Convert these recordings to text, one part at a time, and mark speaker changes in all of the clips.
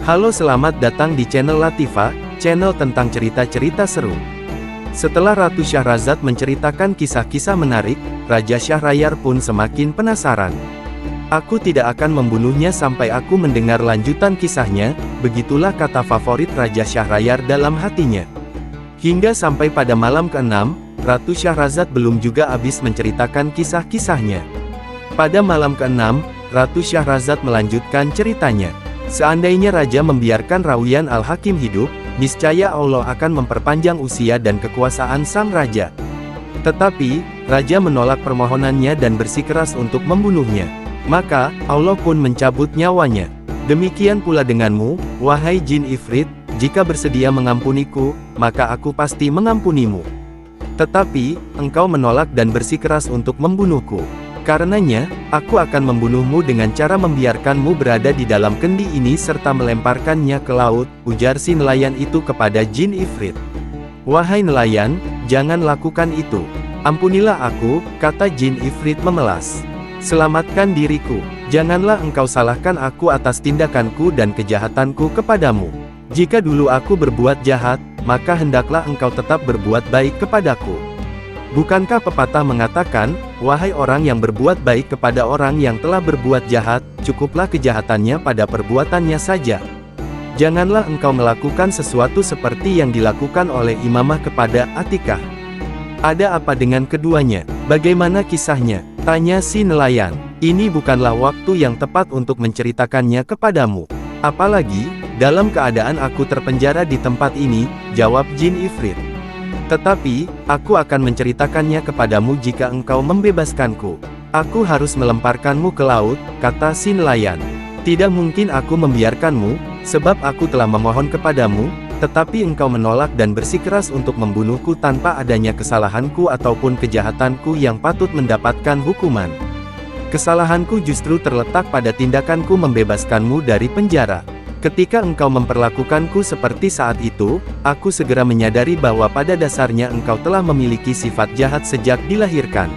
Speaker 1: Halo, selamat datang di channel Latifah, channel tentang cerita-cerita seru. Setelah Ratu Syahrazad menceritakan kisah-kisah menarik, Raja Syahrayar pun semakin penasaran. Aku tidak akan membunuhnya sampai aku mendengar lanjutan kisahnya, begitulah kata favorit Raja Syahrayar dalam hatinya. Hingga sampai pada malam ke-6, Ratu Syahrazad belum juga habis menceritakan kisah-kisahnya. Pada malam ke-6, Ratu Syahrazad melanjutkan ceritanya. Seandainya Raja membiarkan Rawiyan Al-Hakim hidup, niscaya Allah akan memperpanjang usia dan kekuasaan sang Raja. Tetapi, Raja menolak permohonannya dan bersikeras untuk membunuhnya. Maka, Allah pun mencabut nyawanya. Demikian pula denganmu, wahai jin Ifrit, jika bersedia mengampuniku, maka aku pasti mengampunimu. Tetapi, engkau menolak dan bersikeras untuk membunuhku. Karenanya, aku akan membunuhmu dengan cara membiarkanmu berada di dalam kendi ini serta melemparkannya ke laut, ujar si nelayan itu kepada jin Ifrit. Wahai nelayan, jangan lakukan itu. Ampunilah aku, kata jin Ifrit memelas. Selamatkan diriku, janganlah engkau salahkan aku atas tindakanku dan kejahatanku kepadamu. Jika dulu aku berbuat jahat, maka hendaklah engkau tetap berbuat baik kepadaku. Bukankah pepatah mengatakan, wahai orang yang berbuat baik kepada orang yang telah berbuat jahat, cukuplah kejahatannya pada perbuatannya saja. Janganlah engkau melakukan sesuatu seperti yang dilakukan oleh Imamah kepada Atikah. Ada apa dengan keduanya? Bagaimana kisahnya? Tanya si nelayan. Ini bukanlah waktu yang tepat untuk menceritakannya kepadamu. Apalagi, dalam keadaan aku terpenjara di tempat ini, jawab jin Ifrit. Tetapi, aku akan menceritakannya kepadamu jika engkau membebaskanku. Aku harus melemparkanmu ke laut, kata si nelayan. Tidak mungkin aku membiarkanmu, sebab aku telah memohon kepadamu, tetapi engkau menolak dan bersikeras untuk membunuhku tanpa adanya kesalahanku ataupun kejahatanku yang patut mendapatkan hukuman. Kesalahanku justru terletak pada tindakanku membebaskanmu dari penjara. Ketika engkau memperlakukanku seperti saat itu, aku segera menyadari bahwa pada dasarnya engkau telah memiliki sifat jahat sejak dilahirkan.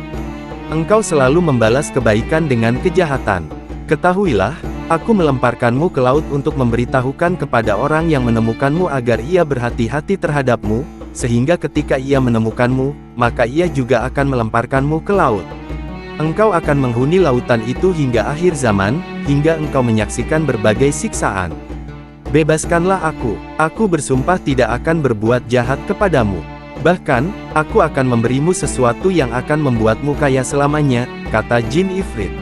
Speaker 1: Engkau selalu membalas kebaikan dengan kejahatan. Ketahuilah, aku melemparkanmu ke laut untuk memberitahukan kepada orang yang menemukanmu agar ia berhati-hati terhadapmu, sehingga ketika ia menemukanmu, maka ia juga akan melemparkanmu ke laut. Engkau akan menghuni lautan itu hingga akhir zaman, hingga engkau menyaksikan berbagai siksaan. Bebaskanlah aku bersumpah tidak akan berbuat jahat kepadamu. Bahkan, aku akan memberimu sesuatu yang akan membuatmu kaya selamanya, kata jin Ifrit.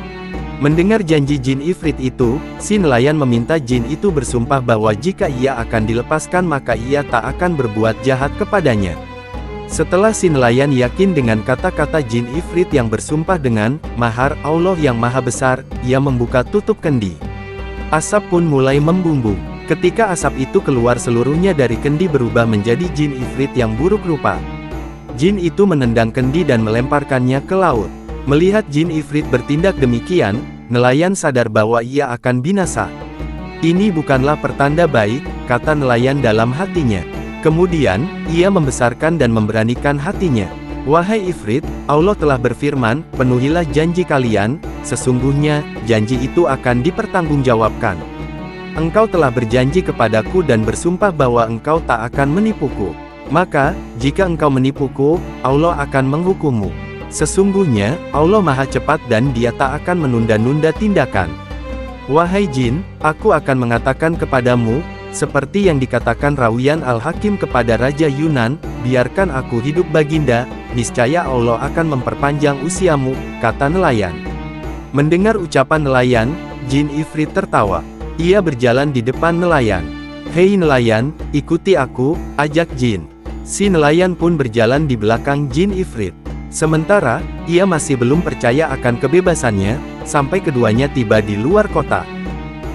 Speaker 1: Mendengar janji jin Ifrit itu, si nelayan meminta jin itu bersumpah bahwa jika ia akan dilepaskan maka ia tak akan berbuat jahat kepadanya. Setelah si nelayan yakin dengan kata-kata jin Ifrit yang bersumpah dengan mahar Allah yang maha besar, ia membuka tutup kendi. Asap pun mulai membumbung. Ketika asap itu keluar seluruhnya dari kendi berubah menjadi jin Ifrit yang buruk rupa. Jin itu menendang kendi dan melemparkannya ke laut. Melihat jin Ifrit bertindak demikian, nelayan sadar bahwa ia akan binasa. Ini bukanlah pertanda baik, kata nelayan dalam hatinya. Kemudian, ia membesarkan dan memberanikan hatinya. Wahai Ifrit, Allah telah berfirman, penuhilah janji kalian, sesungguhnya, janji itu akan dipertanggungjawabkan. Engkau telah berjanji kepadaku dan bersumpah bahwa engkau tak akan menipuku. Maka, jika engkau menipuku, Allah akan menghukummu. Sesungguhnya, Allah maha cepat dan dia tak akan menunda-nunda tindakan. Wahai jin, aku akan mengatakan kepadamu, seperti yang dikatakan Rawiyan Al-Hakim kepada Raja Yunan, biarkan aku hidup baginda, niscaya Allah akan memperpanjang usiamu, kata nelayan. Mendengar ucapan nelayan, jin Ifrit tertawa. Ia berjalan di depan nelayan. Hei nelayan, ikuti aku, ajak jin. Si nelayan pun berjalan di belakang jin Ifrit. Sementara, ia masih belum percaya akan kebebasannya, sampai keduanya tiba di luar kota.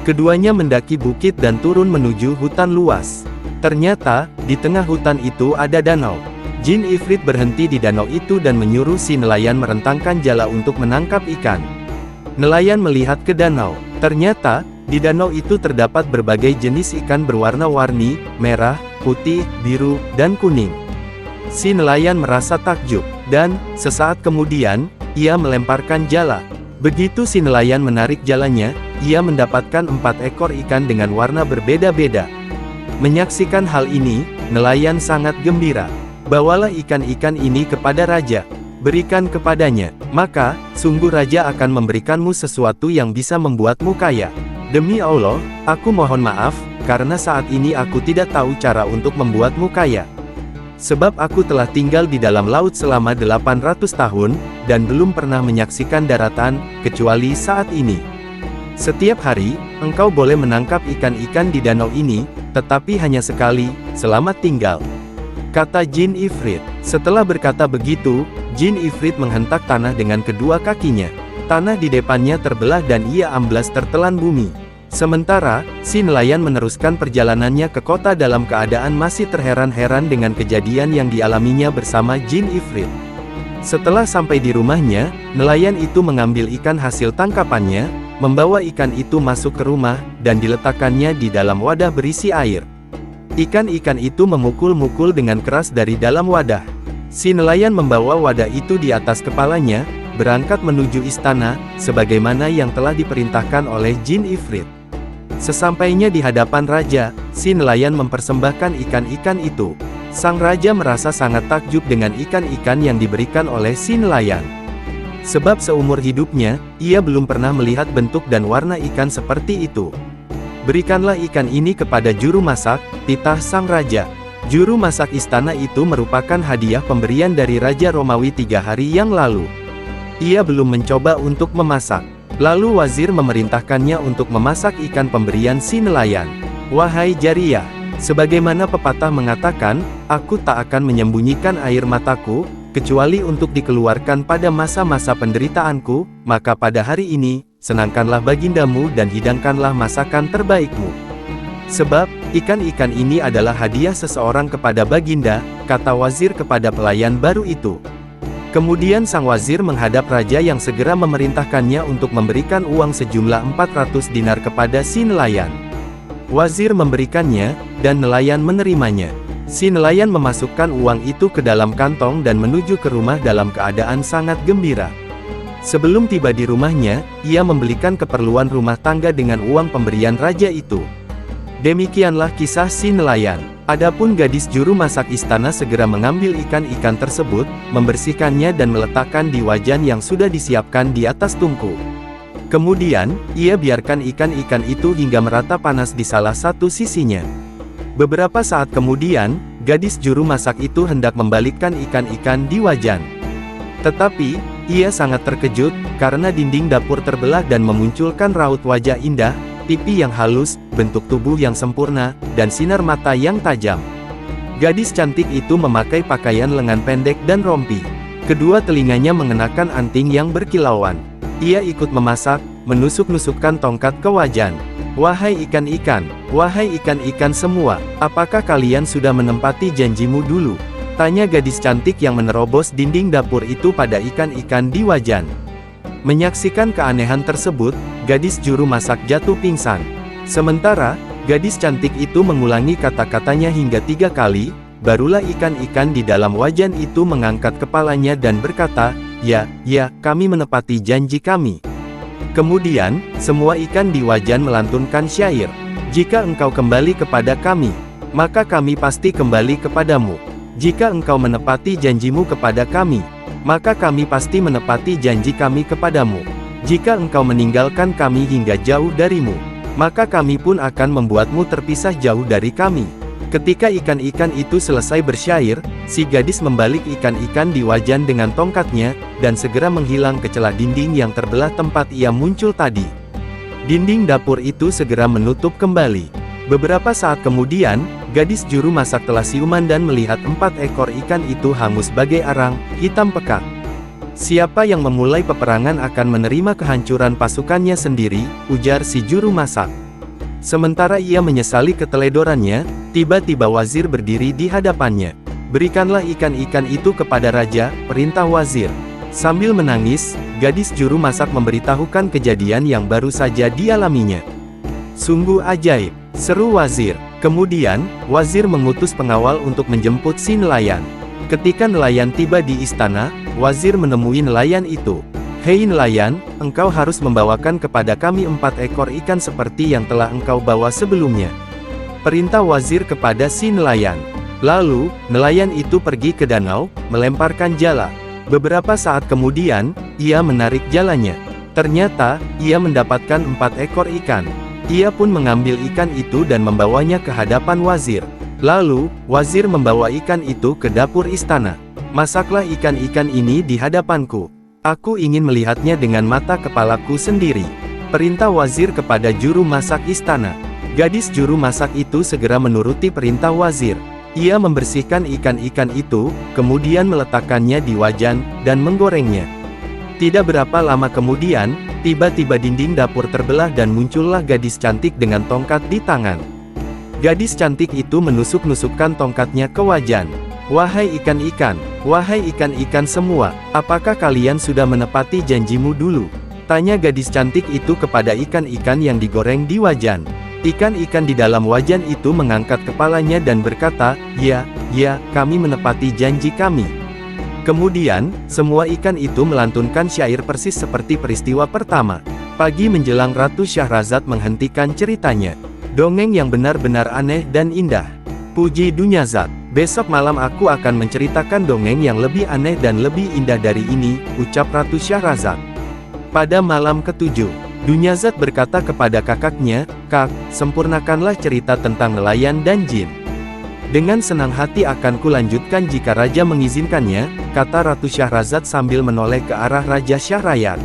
Speaker 1: Keduanya mendaki bukit dan turun menuju hutan luas. Ternyata, di tengah hutan itu ada danau. Jin Ifrit berhenti di danau itu dan menyuruh si nelayan merentangkan jala untuk menangkap ikan. Nelayan melihat ke danau. Ternyata, di danau itu terdapat berbagai jenis ikan berwarna-warni, merah, putih, biru, dan kuning. Si nelayan merasa takjub, dan, sesaat kemudian, ia melemparkan jala. Begitu si nelayan menarik jalannya, ia mendapatkan 4 ekor ikan dengan warna berbeda-beda. Menyaksikan hal ini, nelayan sangat gembira. Bawalah ikan-ikan ini kepada raja. Berikan kepadanya, maka, sungguh raja akan memberikanmu sesuatu yang bisa membuatmu kaya. Demi Allah, aku mohon maaf, karena saat ini aku tidak tahu cara untuk membuatmu kaya. Sebab aku telah tinggal di dalam laut selama 800 tahun, dan belum pernah menyaksikan daratan, kecuali saat ini. Setiap hari, engkau boleh menangkap ikan-ikan di danau ini, tetapi hanya sekali, selamat tinggal. Kata Jin Ifrit. Setelah berkata begitu, Jin Ifrit menghentak tanah dengan kedua kakinya. Tanah di depannya terbelah dan ia amblas tertelan bumi. Sementara, si nelayan meneruskan perjalanannya ke kota dalam keadaan masih terheran-heran dengan kejadian yang dialaminya bersama Jin Ifrit. Setelah sampai di rumahnya, nelayan itu mengambil ikan hasil tangkapannya, membawa ikan itu masuk ke rumah, dan diletakkannya di dalam wadah berisi air. Ikan-ikan itu memukul-mukul dengan keras dari dalam wadah. Si nelayan membawa wadah itu di atas kepalanya, berangkat menuju istana, sebagaimana yang telah diperintahkan oleh Jin Ifrit. Sesampainya di hadapan raja, si nelayan mempersembahkan ikan-ikan itu. Sang raja merasa sangat takjub dengan ikan-ikan yang diberikan oleh si nelayan. Sebab seumur hidupnya, ia belum pernah melihat bentuk dan warna ikan seperti itu. Berikanlah ikan ini kepada juru masak, titah sang raja. Juru masak istana itu merupakan hadiah pemberian dari Raja Romawi 3 hari yang lalu. Ia belum mencoba untuk memasak. Lalu wazir memerintahkannya untuk memasak ikan pemberian si nelayan. Wahai Jariyah, sebagaimana pepatah mengatakan, aku tak akan menyembunyikan air mataku, kecuali untuk dikeluarkan pada masa-masa penderitaanku, maka pada hari ini, senangkanlah bagindamu dan hidangkanlah masakan terbaikmu. Sebab, ikan-ikan ini adalah hadiah seseorang kepada baginda, kata wazir kepada pelayan baru itu. Kemudian sang wazir menghadap raja yang segera memerintahkannya untuk memberikan uang sejumlah 400 dinar kepada si nelayan. Wazir memberikannya, dan nelayan menerimanya. Si nelayan memasukkan uang itu ke dalam kantong dan menuju ke rumah dalam keadaan sangat gembira. Sebelum tiba di rumahnya, ia membelikan keperluan rumah tangga dengan uang pemberian raja itu. Demikianlah kisah si nelayan. Adapun gadis juru masak istana segera mengambil ikan-ikan tersebut, membersihkannya dan meletakkan di wajan yang sudah disiapkan di atas tungku. Kemudian, ia biarkan ikan-ikan itu hingga merata panas di salah satu sisinya. Beberapa saat kemudian, gadis juru masak itu hendak membalikkan ikan-ikan di wajan. Tetapi, ia sangat terkejut, karena dinding dapur terbelah dan memunculkan raut wajah indah, pipi yang halus, bentuk tubuh yang sempurna, dan sinar mata yang tajam. Gadis cantik itu memakai pakaian lengan pendek dan rompi. Kedua telinganya mengenakan anting yang berkilauan. Ia ikut memasak, menusuk-nusukkan tongkat ke wajan. Wahai ikan-ikan semua, apakah kalian sudah menempati janjimu dulu? Tanya gadis cantik yang menerobos dinding dapur itu pada ikan-ikan di wajan. Menyaksikan keanehan tersebut, gadis juru masak jatuh pingsan. Sementara, gadis cantik itu mengulangi kata-katanya hingga 3 kali, barulah ikan-ikan di dalam wajan itu mengangkat kepalanya dan berkata, ya, kami menepati janji kami. Kemudian, semua ikan di wajan melantunkan syair. Jika engkau kembali kepada kami, maka kami pasti kembali kepadamu. Jika engkau menepati janjimu kepada kami, maka kami pasti menepati janji kami kepadamu. Jika engkau meninggalkan kami hingga jauh darimu, maka kami pun akan membuatmu terpisah jauh dari kami. Ketika ikan-ikan itu selesai bersyair, si gadis membalik ikan-ikan di wajan dengan tongkatnya, dan segera menghilang ke celah dinding yang terbelah tempat ia muncul tadi. Dinding dapur itu segera menutup kembali. Beberapa saat kemudian, gadis juru masak telah siuman dan melihat 4 ekor ikan itu hangus bagai arang, hitam pekat. Siapa yang memulai peperangan akan menerima kehancuran pasukannya sendiri, ujar si juru masak. Sementara ia menyesali keteledorannya, tiba-tiba wazir berdiri di hadapannya. Berikanlah ikan-ikan itu kepada raja, perintah wazir. Sambil menangis, gadis juru masak memberitahukan kejadian yang baru saja dialaminya. Sungguh ajaib, seru wazir. Kemudian, wazir mengutus pengawal untuk menjemput si nelayan. Ketika nelayan tiba di istana, wazir menemui nelayan itu. Hei nelayan, engkau harus membawakan kepada kami 4 ekor ikan seperti yang telah engkau bawa sebelumnya. Perintah wazir kepada si nelayan. Lalu, nelayan itu pergi ke danau, melemparkan jala. Beberapa saat kemudian, ia menarik jalannya. Ternyata, ia mendapatkan 4 ekor ikan. Ia pun mengambil ikan itu dan membawanya ke hadapan wazir. Lalu, wazir membawa ikan itu ke dapur istana. Masaklah ikan-ikan ini di hadapanku. Aku ingin melihatnya dengan mata kepalaku sendiri. Perintah wazir kepada juru masak istana. Gadis juru masak itu segera menuruti perintah wazir. Ia membersihkan ikan-ikan itu, kemudian meletakkannya di wajan, dan menggorengnya. Tidak berapa lama kemudian, tiba-tiba dinding dapur terbelah dan muncullah gadis cantik dengan tongkat di tangan. Gadis cantik itu menusuk-nusukkan tongkatnya ke wajan. Wahai ikan-ikan, wahai ikan-ikan semua, apakah kalian sudah menepati janjimu dulu? Tanya gadis cantik itu kepada ikan-ikan yang digoreng di wajan. Ikan-ikan di dalam wajan itu mengangkat kepalanya dan berkata, "Ya, ya, kami menepati janji kami." Kemudian, semua ikan itu melantunkan syair persis seperti peristiwa pertama. Pagi menjelang Ratu Syahrazad menghentikan ceritanya. Dongeng yang benar-benar aneh dan indah. Puji Dunyazad. Besok malam aku akan menceritakan dongeng yang lebih aneh dan lebih indah dari ini, ucap Ratu Syahrazad. Pada malam ketujuh, Dunyazad berkata kepada kakaknya, "Kak, sempurnakanlah cerita tentang nelayan dan jin." "Dengan senang hati akan kulanjutkan jika Raja mengizinkannya," kata Ratu Syahrazad sambil menoleh ke arah Raja Syahryar.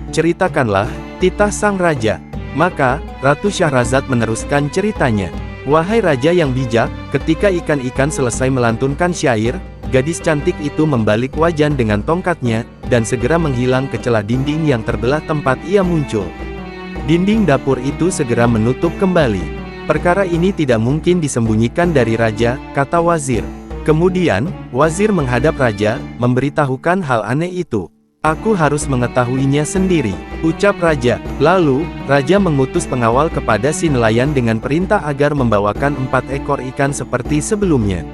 Speaker 1: "Ceritakanlah," titah sang raja. Maka, Ratu Syahrazad meneruskan ceritanya. "Wahai raja yang bijak, ketika ikan-ikan selesai melantunkan syair, gadis cantik itu membalik wajan dengan tongkatnya, dan segera menghilang ke celah dinding yang terbelah tempat ia muncul. Dinding dapur itu segera menutup kembali. Perkara ini tidak mungkin disembunyikan dari raja," kata wazir. Kemudian, wazir menghadap raja, memberitahukan hal aneh itu. "Aku harus mengetahuinya sendiri," ucap raja. Lalu, raja mengutus pengawal kepada si nelayan dengan perintah agar membawakan 4 ekor ikan seperti sebelumnya.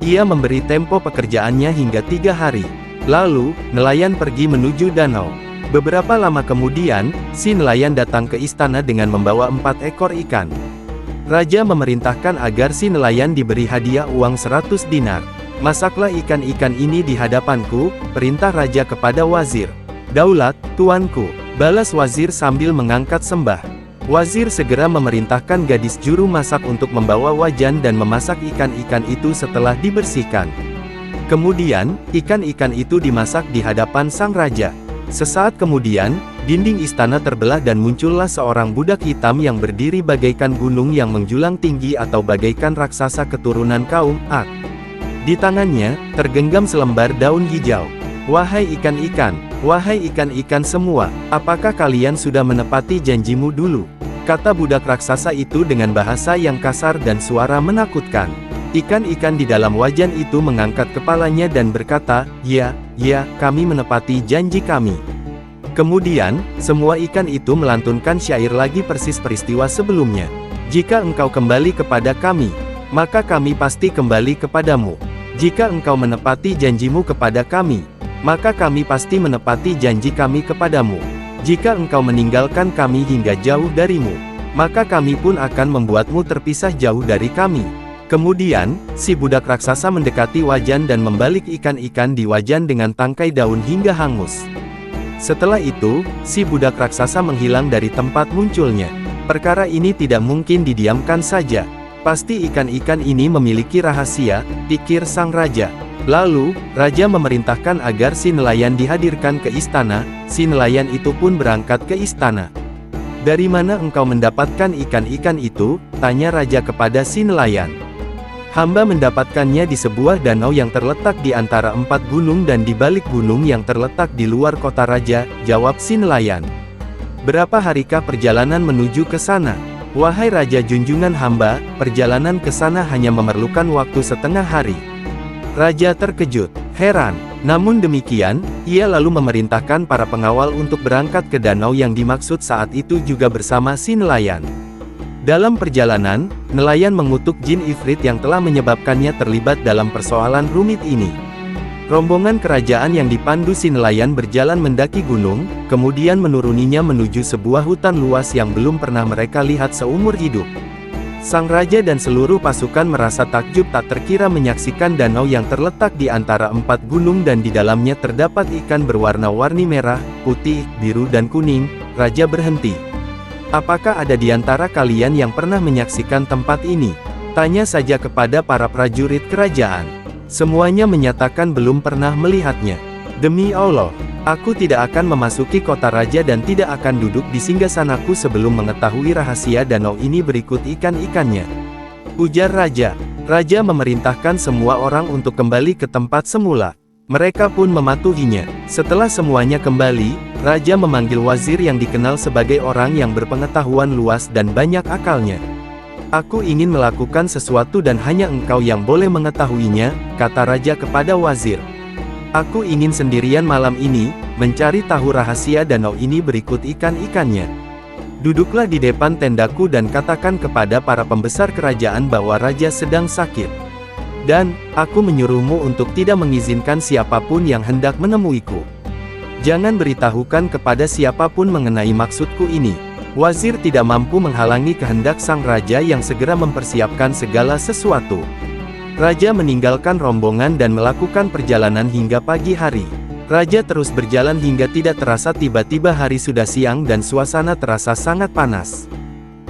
Speaker 1: Ia memberi tempo pekerjaannya hingga 3 hari. Lalu, nelayan pergi menuju danau. Beberapa lama kemudian, si nelayan datang ke istana dengan membawa 4 ekor ikan. Raja memerintahkan agar si nelayan diberi hadiah uang 100 dinar. "Masaklah ikan-ikan ini di hadapanku," perintah raja kepada wazir. "Daulat, tuanku," balas wazir sambil mengangkat sembah. Wazir segera memerintahkan gadis juru masak untuk membawa wajan dan memasak ikan-ikan itu setelah dibersihkan. Kemudian, ikan-ikan itu dimasak di hadapan sang raja. Sesaat kemudian, dinding istana terbelah dan muncullah seorang budak hitam yang berdiri bagaikan gunung yang menjulang tinggi atau bagaikan raksasa keturunan kaum Ad. Di tangannya, tergenggam selembar daun hijau. "Wahai ikan-ikan, wahai ikan-ikan semua, apakah kalian sudah menepati janjimu dulu?" kata budak raksasa itu dengan bahasa yang kasar dan suara menakutkan. Ikan-ikan di dalam wajan itu mengangkat kepalanya dan berkata, "Ya, ya, kami menepati janji kami." Kemudian, semua ikan itu melantunkan syair lagi persis peristiwa sebelumnya. "Jika engkau kembali kepada kami, maka kami pasti kembali kepadamu. Jika engkau menepati janjimu kepada kami, maka kami pasti menepati janji kami kepadamu. Jika engkau meninggalkan kami hingga jauh darimu, maka kami pun akan membuatmu terpisah jauh dari kami." Kemudian, si budak raksasa mendekati wajan dan membalik ikan-ikan di wajan dengan tangkai daun hingga hangus. Setelah itu, si budak raksasa menghilang dari tempat munculnya. Perkara ini tidak mungkin didiamkan saja. Pasti ikan-ikan ini memiliki rahasia, pikir sang raja. Lalu, raja memerintahkan agar si nelayan dihadirkan ke istana. Si nelayan itu pun berangkat ke istana. "Dari mana engkau mendapatkan ikan-ikan itu?" tanya raja kepada si nelayan. "Hamba mendapatkannya di sebuah danau yang terletak di antara 4 gunung dan di balik gunung yang terletak di luar kota raja," jawab si nelayan. "Berapa harikah perjalanan menuju ke sana?" "Wahai raja junjungan hamba, perjalanan ke sana hanya memerlukan waktu setengah hari." Raja terkejut, heran. Namun demikian, ia lalu memerintahkan para pengawal untuk berangkat ke danau yang dimaksud saat itu juga bersama si nelayan. Dalam perjalanan, nelayan mengutuk jin ifrit yang telah menyebabkannya terlibat dalam persoalan rumit ini. Rombongan kerajaan yang dipandu si nelayan berjalan mendaki gunung, kemudian menuruninya menuju sebuah hutan luas yang belum pernah mereka lihat seumur hidup. Sang raja dan seluruh pasukan merasa takjub tak terkira menyaksikan danau yang terletak di antara 4 gunung dan di dalamnya terdapat ikan berwarna-warni merah, putih, biru dan kuning. Raja berhenti. "Apakah ada di antara kalian yang pernah menyaksikan tempat ini?" Tanya saja kepada para prajurit kerajaan. Semuanya menyatakan belum pernah melihatnya. "Demi Allah, aku tidak akan memasuki kota raja dan tidak akan duduk di singgasanaku sebelum mengetahui rahasia danau ini berikut ikan-ikannya," ujar raja. Raja memerintahkan semua orang untuk kembali ke tempat semula. Mereka pun mematuhinya. Setelah semuanya kembali, raja memanggil wazir yang dikenal sebagai orang yang berpengetahuan luas dan banyak akalnya. "Aku ingin melakukan sesuatu dan hanya engkau yang boleh mengetahuinya," kata raja kepada wazir. "Aku ingin sendirian malam ini, mencari tahu rahasia danau ini berikut ikan-ikannya. Duduklah di depan tendaku dan katakan kepada para pembesar kerajaan bahwa raja sedang sakit. Dan, aku menyuruhmu untuk tidak mengizinkan siapapun yang hendak menemuiku. Jangan beritahukan kepada siapapun mengenai maksudku ini." Wazir tidak mampu menghalangi kehendak sang raja yang segera mempersiapkan segala sesuatu. Raja meninggalkan rombongan dan melakukan perjalanan hingga pagi hari. Raja terus berjalan hingga tidak terasa tiba-tiba hari sudah siang dan suasana terasa sangat panas.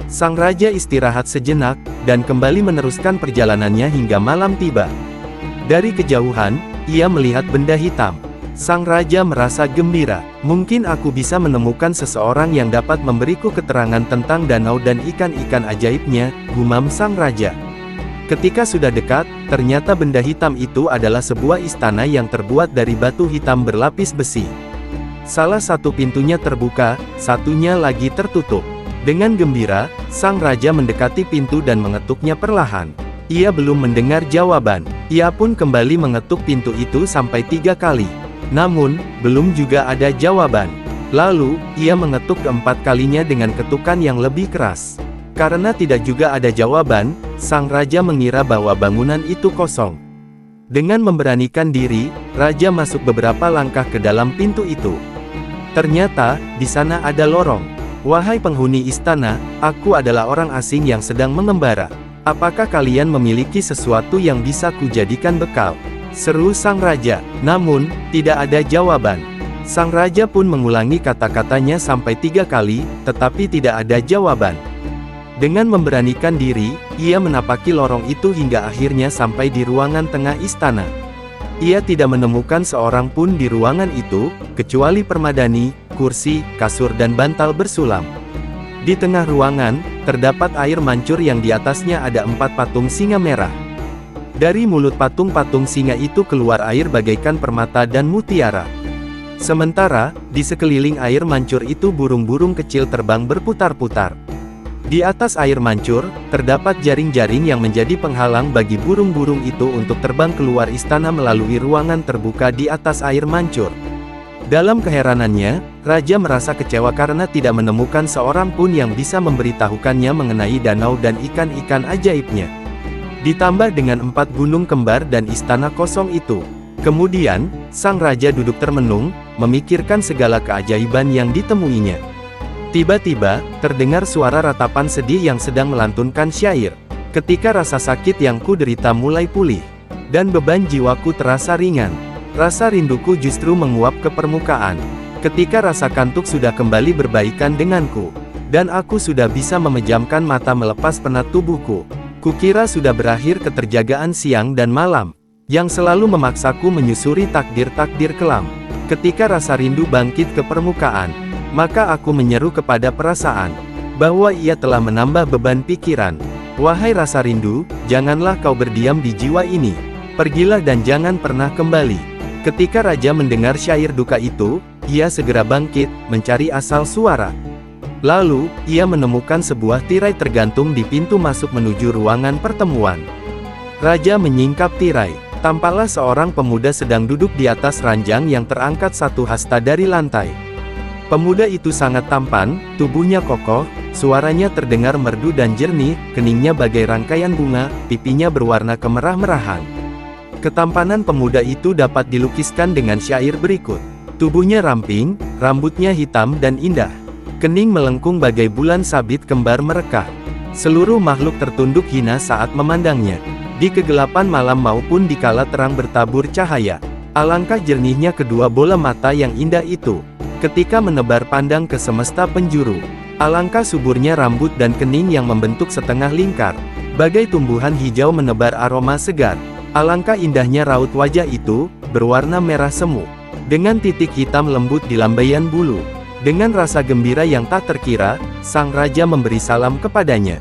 Speaker 1: Sang raja istirahat sejenak, dan kembali meneruskan perjalanannya hingga malam tiba. Dari kejauhan, ia melihat benda hitam. Sang raja merasa gembira. "Mungkin aku bisa menemukan seseorang yang dapat memberiku keterangan tentang danau dan ikan-ikan ajaibnya," gumam sang raja. Ketika sudah dekat, ternyata benda hitam itu adalah sebuah istana yang terbuat dari batu hitam berlapis besi. Salah satu pintunya terbuka, satunya lagi tertutup. Dengan gembira, sang raja mendekati pintu dan mengetuknya perlahan. Ia belum mendengar jawaban. Ia pun kembali mengetuk pintu itu sampai 3 kali. Namun, belum juga ada jawaban. Lalu, ia mengetuk keempat kalinya dengan ketukan yang lebih keras. Karena tidak juga ada jawaban, sang raja mengira bahwa bangunan itu kosong. Dengan memberanikan diri, raja masuk beberapa langkah ke dalam pintu itu. Ternyata, di sana ada lorong. "Wahai penghuni istana, aku adalah orang asing yang sedang mengembara. Apakah kalian memiliki sesuatu yang bisa kujadikan bekal?" seru sang raja. Namun, tidak ada jawaban. Sang raja pun mengulangi kata-katanya sampai 3 kali, tetapi tidak ada jawaban. Dengan memberanikan diri, ia menapaki lorong itu hingga akhirnya sampai di ruangan tengah istana. Ia tidak menemukan seorang pun di ruangan itu, kecuali permadani, kursi, kasur dan bantal bersulam. Di tengah ruangan, terdapat air mancur yang di atasnya ada 4 patung singa merah. Dari mulut patung-patung singa itu keluar air bagaikan permata dan mutiara. Sementara, di sekeliling air mancur itu burung-burung kecil terbang berputar-putar. Di atas air mancur, terdapat jaring-jaring yang menjadi penghalang bagi burung-burung itu untuk terbang keluar istana melalui ruangan terbuka di atas air mancur. Dalam keheranannya, raja merasa kecewa karena tidak menemukan seorang pun yang bisa memberitahukannya mengenai danau dan ikan-ikan ajaibnya. Ditambah dengan 4 gunung kembar dan istana kosong itu. Kemudian, sang raja duduk termenung, memikirkan segala keajaiban yang ditemuinya. Tiba-tiba, terdengar suara ratapan sedih yang sedang melantunkan syair. "Ketika rasa sakit yang ku derita mulai pulih, dan beban jiwaku terasa ringan, rasa rinduku justru menguap ke permukaan. Ketika rasa kantuk sudah kembali berbaikan denganku, dan aku sudah bisa memejamkan mata melepas penat tubuhku. Kukira sudah berakhir keterjagaan siang dan malam, yang selalu memaksaku menyusuri takdir-takdir kelam. Ketika rasa rindu bangkit ke permukaan, maka aku menyeru kepada perasaan, bahwa ia telah menambah beban pikiran. Wahai rasa rindu, janganlah kau berdiam di jiwa ini. Pergilah dan jangan pernah kembali." Ketika raja mendengar syair duka itu, ia segera bangkit, mencari asal suara. Lalu, ia menemukan sebuah tirai tergantung di pintu masuk menuju ruangan pertemuan. Raja menyingkap tirai. Tampaklah seorang pemuda sedang duduk di atas ranjang yang terangkat 1 hasta dari lantai. Pemuda itu sangat tampan, tubuhnya kokoh, suaranya terdengar merdu dan jernih, keningnya bagai rangkaian bunga, pipinya berwarna kemerah-merahan. Ketampanan pemuda itu dapat dilukiskan dengan syair berikut. Tubuhnya ramping, rambutnya hitam dan indah. Kening melengkung bagai bulan sabit kembar merekah. Seluruh makhluk tertunduk hina saat memandangnya. Di kegelapan malam maupun di kala terang bertabur cahaya. Alangkah jernihnya kedua bola mata yang indah itu, ketika menebar pandang ke semesta penjuru. Alangkah suburnya rambut dan kening yang membentuk setengah lingkar. Bagai tumbuhan hijau menebar aroma segar. Alangkah indahnya raut wajah itu, berwarna merah semu. Dengan titik hitam lembut di lambaian bulu. Dengan rasa gembira yang tak terkira, sang raja memberi salam kepadanya.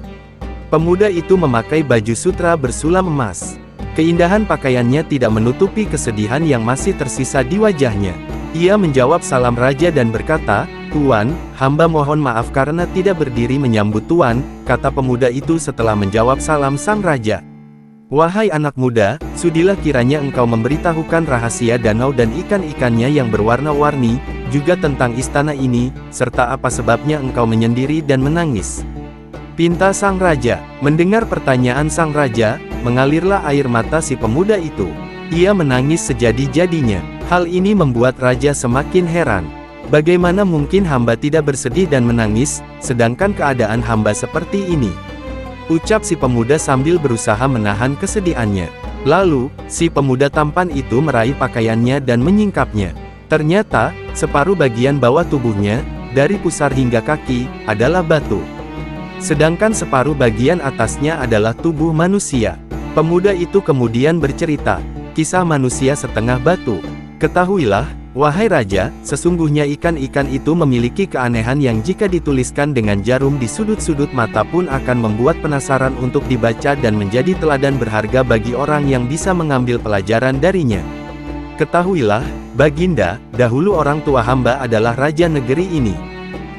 Speaker 1: Pemuda itu memakai baju sutra bersulam emas. Keindahan pakaiannya tidak menutupi kesedihan yang masih tersisa di wajahnya. Ia menjawab salam raja dan berkata, "Tuan, hamba mohon maaf karena tidak berdiri menyambut Tuan," kata pemuda itu setelah menjawab salam sang raja. "Wahai anak muda, sudilah kiranya engkau memberitahukan rahasia danau dan ikan-ikannya yang berwarna-warni, juga tentang istana ini, serta apa sebabnya engkau menyendiri dan menangis." Pinta sang raja. Mendengar pertanyaan sang raja, mengalirlah air mata si pemuda itu. Ia menangis sejadi-jadinya. Hal ini membuat raja semakin heran. Bagaimana mungkin hamba tidak bersedih dan menangis, sedangkan keadaan hamba seperti ini? Ucap si pemuda sambil berusaha menahan kesedihannya. Lalu, si pemuda tampan itu meraih pakaiannya dan menyingkapnya. Ternyata, separuh bagian bawah tubuhnya, dari pusar hingga kaki, adalah batu. Sedangkan separuh bagian atasnya adalah tubuh manusia. Pemuda itu kemudian bercerita, kisah manusia setengah batu. "Ketahuilah, wahai raja, sesungguhnya ikan-ikan itu memiliki keanehan yang jika dituliskan dengan jarum di sudut-sudut mata pun akan membuat penasaran untuk dibaca dan menjadi teladan berharga bagi orang yang bisa mengambil pelajaran darinya. Ketahuilah, Baginda, dahulu orang tua hamba adalah raja negeri ini.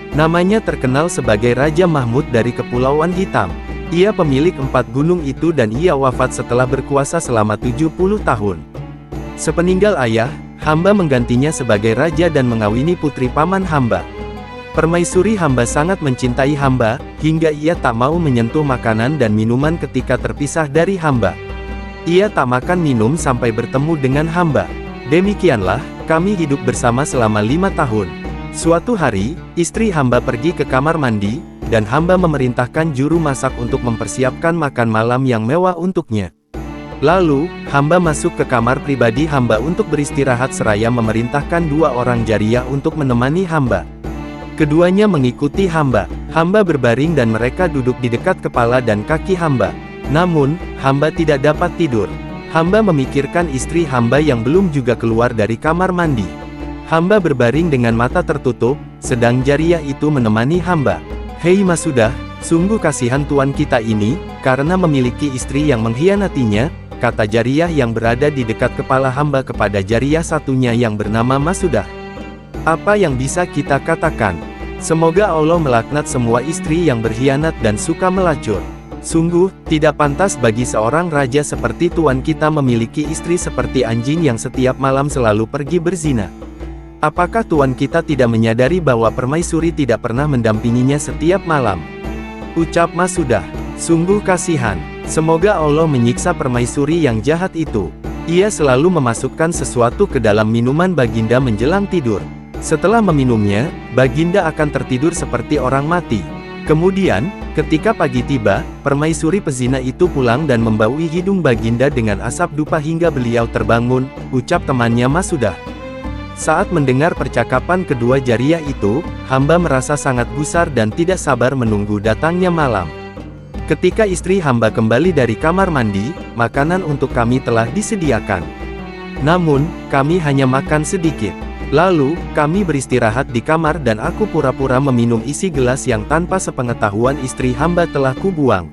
Speaker 1: Namanya terkenal sebagai Raja Mahmud dari Kepulauan Hitam. Ia pemilik 4 gunung itu dan ia wafat setelah berkuasa selama 70 tahun. Sepeninggal ayah, hamba menggantinya sebagai raja dan mengawini putri paman hamba. Permaisuri hamba sangat mencintai hamba, hingga ia tak mau menyentuh makanan dan minuman ketika terpisah dari hamba. Ia tak makan minum sampai bertemu dengan hamba. Demikianlah, kami hidup bersama selama 5 tahun. Suatu hari, istri hamba pergi ke kamar mandi, dan hamba memerintahkan juru masak untuk mempersiapkan makan malam yang mewah untuknya. Lalu, hamba masuk ke kamar pribadi hamba untuk beristirahat seraya memerintahkan 2 orang jariyah untuk menemani hamba. Keduanya mengikuti hamba. Hamba berbaring dan mereka duduk di dekat kepala dan kaki hamba. Namun, hamba tidak dapat tidur. Hamba memikirkan istri hamba yang belum juga keluar dari kamar mandi. Hamba berbaring dengan mata tertutup, sedang jariyah itu menemani hamba. "Hei Masudah, sungguh kasihan tuan kita ini, karena memiliki istri yang mengkhianatinya," kata jariyah yang berada di dekat kepala hamba kepada jariyah satunya yang bernama Masudah. "Apa yang bisa kita katakan? Semoga Allah melaknat semua istri yang berkhianat dan suka melacur. Sungguh, tidak pantas bagi seorang raja seperti tuan kita memiliki istri seperti anjing yang setiap malam selalu pergi berzina. Apakah tuan kita tidak menyadari bahwa permaisuri tidak pernah mendampinginya setiap malam?" Ucap Masudah, "Sungguh kasihan. Semoga Allah menyiksa permaisuri yang jahat itu. Ia selalu memasukkan sesuatu ke dalam minuman Baginda menjelang tidur. Setelah meminumnya, Baginda akan tertidur seperti orang mati. Kemudian, ketika pagi tiba, permaisuri pezina itu pulang dan membaui hidung Baginda dengan asap dupa hingga beliau terbangun," ucap temannya Masudah. Saat mendengar percakapan kedua jariyah itu, hamba merasa sangat gusar dan tidak sabar menunggu datangnya malam. "Ketika istri hamba kembali dari kamar mandi, makanan untuk kami telah disediakan. Namun, kami hanya makan sedikit. Lalu, kami beristirahat di kamar dan aku pura-pura meminum isi gelas yang tanpa sepengetahuan istri hamba telah kubuang.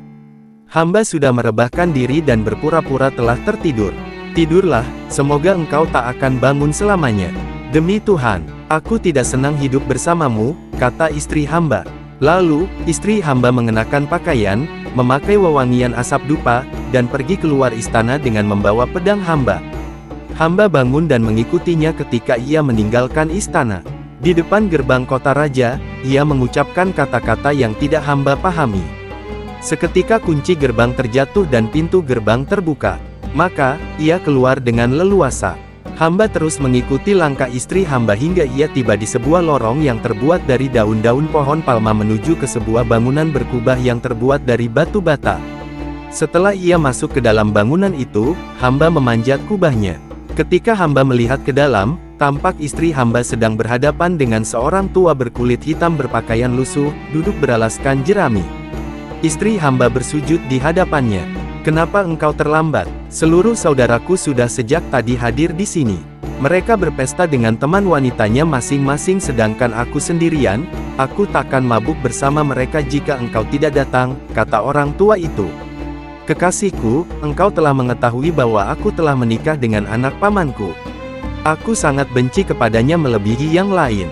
Speaker 1: Hamba sudah merebahkan diri dan berpura-pura telah tertidur. Tidurlah, semoga engkau tak akan bangun selamanya. Demi Tuhan, aku tidak senang hidup bersamamu," kata istri hamba. Lalu, istri hamba mengenakan pakaian, memakai wewangian asap dupa, dan pergi keluar istana dengan membawa pedang hamba. Hamba bangun dan mengikutinya ketika ia meninggalkan istana. Di depan gerbang kota raja, ia mengucapkan kata-kata yang tidak hamba pahami. Seketika kunci gerbang terjatuh dan pintu gerbang terbuka. Maka, ia keluar dengan leluasa. Hamba terus mengikuti langkah istri hamba hingga ia tiba di sebuah lorong yang terbuat dari daun-daun pohon palma menuju ke sebuah bangunan berkubah yang terbuat dari batu bata. Setelah ia masuk ke dalam bangunan itu, hamba memanjat kubahnya. Ketika hamba melihat ke dalam, tampak istri hamba sedang berhadapan dengan seorang tua berkulit hitam berpakaian lusuh, duduk beralaskan jerami. Istri hamba bersujud di hadapannya. "Kenapa engkau terlambat? Seluruh saudaraku sudah sejak tadi hadir di sini. Mereka berpesta dengan teman wanitanya masing-masing sedangkan aku sendirian. Aku takkan mabuk bersama mereka jika engkau tidak datang," kata orang tua itu. "Kekasihku, engkau telah mengetahui bahwa aku telah menikah dengan anak pamanku. Aku sangat benci kepadanya melebihi yang lain.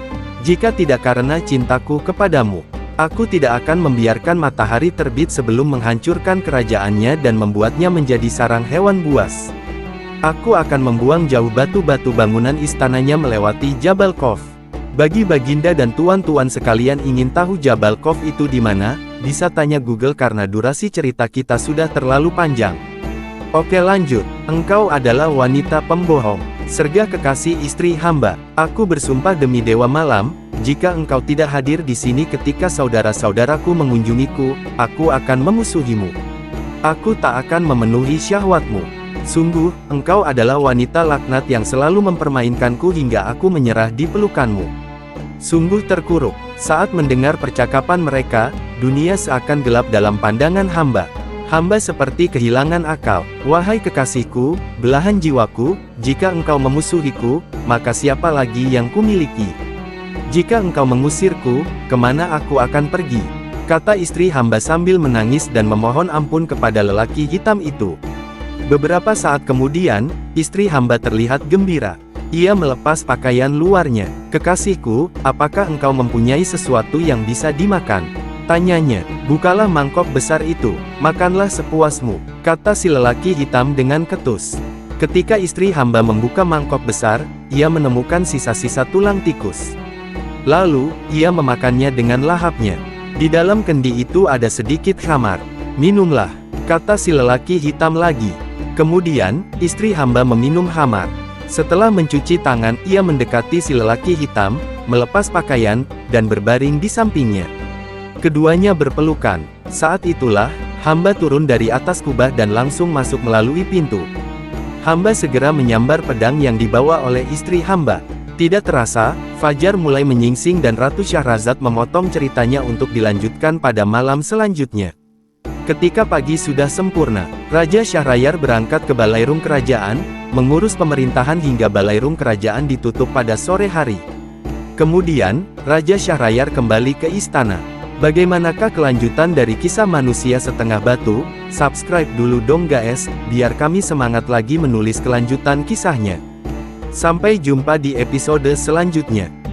Speaker 1: Jika tidak karena cintaku kepadamu, aku tidak akan membiarkan matahari terbit sebelum menghancurkan kerajaannya dan membuatnya menjadi sarang hewan buas. Aku akan membuang jauh batu-batu bangunan istananya melewati Jabal Khawf. Bagi baginda dan tuan-tuan sekalian ingin tahu Jabal Khawf itu di mana, bisa tanya Google karena durasi cerita kita sudah terlalu panjang." "Oke lanjut, engkau adalah wanita pembohong," sergah kekasih istri hamba. "Aku bersumpah demi Dewa Malam, jika engkau tidak hadir di sini ketika saudara-saudaraku mengunjungiku, aku akan memusuhimu. Aku tak akan memenuhi syahwatmu. Sungguh, engkau adalah wanita laknat yang selalu mempermainkanku hingga aku menyerah di pelukanmu." Sungguh terkuruk. Saat mendengar percakapan mereka, dunia seakan gelap dalam pandangan hamba. Hamba seperti kehilangan akal. "Wahai kekasihku, belahan jiwaku, jika engkau memusuhiku, maka siapa lagi yang kumiliki? Jika engkau mengusirku, kemana aku akan pergi?" kata istri hamba sambil menangis dan memohon ampun kepada lelaki hitam itu. Beberapa saat kemudian, istri hamba terlihat gembira. Ia melepas pakaian luarnya. "Kekasihku, apakah engkau mempunyai sesuatu yang bisa dimakan?" tanyanya. "Bukalah mangkok besar itu, makanlah sepuasmu," kata si lelaki hitam dengan ketus. Ketika istri hamba membuka mangkok besar, ia menemukan sisa-sisa tulang tikus. Lalu, ia memakannya dengan lahapnya. "Di dalam kendi itu ada sedikit khamar. Minumlah," kata si lelaki hitam lagi. Kemudian, istri hamba meminum khamar. Setelah mencuci tangan, ia mendekati si lelaki hitam, melepas pakaian, dan berbaring di sampingnya. Keduanya berpelukan. Saat itulah, hamba turun dari atas kubah dan langsung masuk melalui pintu. Hamba segera menyambar pedang yang dibawa oleh istri hamba. Tidak terasa, fajar mulai menyingsing dan Ratu Syahrazad memotong ceritanya untuk dilanjutkan pada malam selanjutnya. Ketika pagi sudah sempurna, Raja Syahrayar berangkat ke Balairung Kerajaan, mengurus pemerintahan hingga Balairung Kerajaan ditutup pada sore hari. Kemudian, Raja Syahrayar kembali ke istana. Bagaimanakah kelanjutan dari kisah manusia setengah batu? Subscribe dulu dong guys, biar kami semangat lagi menulis kelanjutan kisahnya. Sampai jumpa di episode selanjutnya.